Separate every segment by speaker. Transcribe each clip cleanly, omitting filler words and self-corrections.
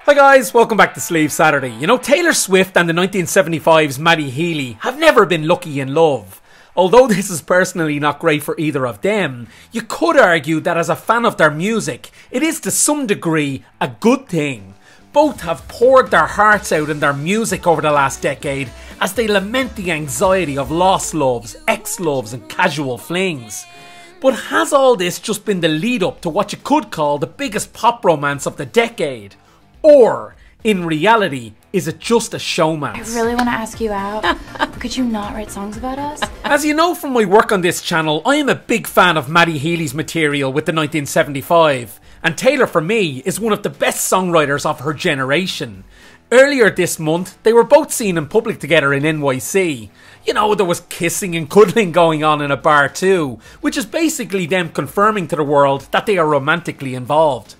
Speaker 1: Hi guys, welcome back to Sleeve Saturday. You know, Taylor Swift and the 1975's Matty Healy have never been lucky in love. Although this is personally not great for either of them, you could argue that as a fan of their music, it is to some degree a good thing. Both have poured their hearts out in their music over the last decade as they lament the anxiety of lost loves, ex-loves and casual flings. But has all this just been the lead up to what you could call the biggest pop romance of the decade? Or, in reality, is it just a showmance?
Speaker 2: I really want to ask you out. Could you not write songs about us?
Speaker 1: As you know from my work on this channel, I am a big fan of Matty Healy's material with the 1975, and Taylor for me is one of the best songwriters of her generation. Earlier this month, they were both seen in public together in NYC. You know, there was kissing and cuddling going on in a bar too, which is basically them confirming to the world that they are romantically involved.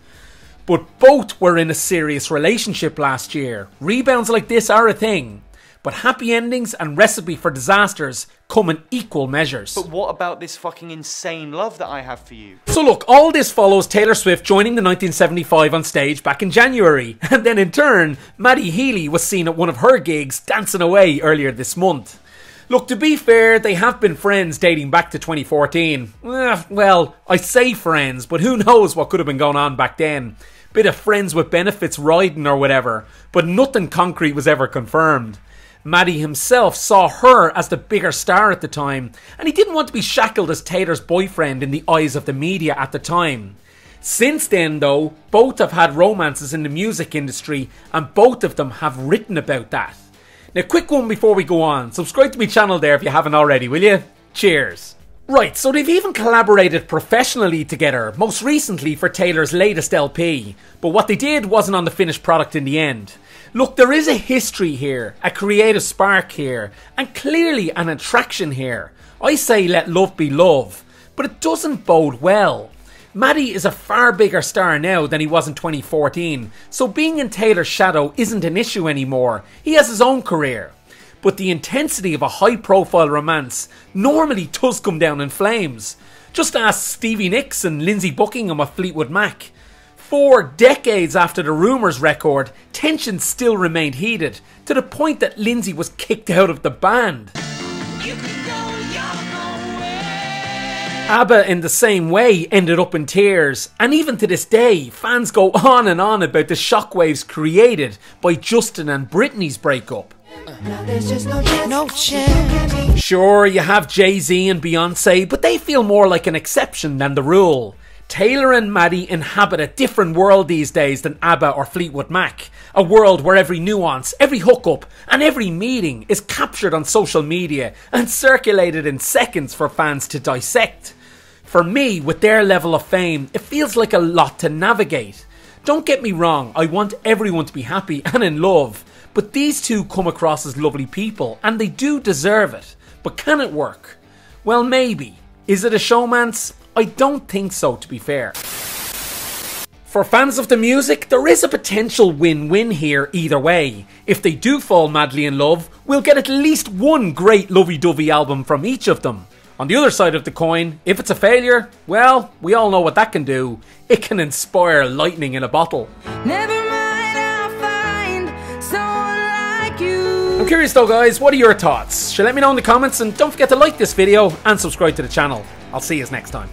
Speaker 1: But both were in a serious relationship last year. Rebounds like this are a thing. But happy endings and recipe for disasters come in equal measures.
Speaker 3: But what about this fucking insane love that I have for you?
Speaker 1: So look, all this follows Taylor Swift joining the 1975 on stage back in January. And then in turn, Matty Healy was seen at one of her gigs dancing away earlier this month. Look, to be fair, they have been friends dating back to 2014. Well, I say friends, but who knows what could have been going on back then. Bit of friends with benefits riding or whatever, but nothing concrete was ever confirmed. Matty himself saw her as the bigger star at the time, and he didn't want to be shackled as Taylor's boyfriend in the eyes of the media at the time. Since then though, both have had romances in the music industry, and both of them have written about that. Now, quick one before we go on, subscribe to my channel there if you haven't already, will you? Cheers. Right, so they've even collaborated professionally together, most recently for Taylor's latest LP, but what they did wasn't on the finished product in the end. Look, there is a history here, a creative spark here, and clearly an attraction here. I say let love be love, but it doesn't bode well. Matty is a far bigger star now than he was in 2014, so being in Taylor's shadow isn't an issue anymore. He has his own career. But the intensity of a high-profile romance normally does come down in flames. Just ask Stevie Nicks and Lindsey Buckingham of Fleetwood Mac. 4 decades after the Rumours record, tensions still remained heated, to the point that Lindsey was kicked out of the band. ABBA in the same way ended up in tears, and even to this day, fans go on and on about the shockwaves created by Justin and Britney's breakup.
Speaker 4: No chance.
Speaker 1: Sure, you have Jay-Z and Beyonce, but they feel more like an exception than the rule. Taylor and Matty inhabit a different world these days than ABBA or Fleetwood Mac. A world where every nuance, every hookup and every meeting is captured on social media and circulated in seconds for fans to dissect. For me, with their level of fame, it feels like a lot to navigate. Don't get me wrong, I want everyone to be happy and in love. But these two come across as lovely people, and they do deserve it. But can it work? Well, maybe. Is it a showmance? I don't think so, to be fair. For fans of the music, there is a potential win-win here either way. If they do fall madly in love, we'll get at least one great lovey-dovey album from each of them. On the other side of the coin, if it's a failure, well, we all know what that can do. It can inspire lightning in a bottle. I'm curious though guys, what are your thoughts? Let me know in the comments, and don't forget to like this video and subscribe to the channel. I'll see you next time.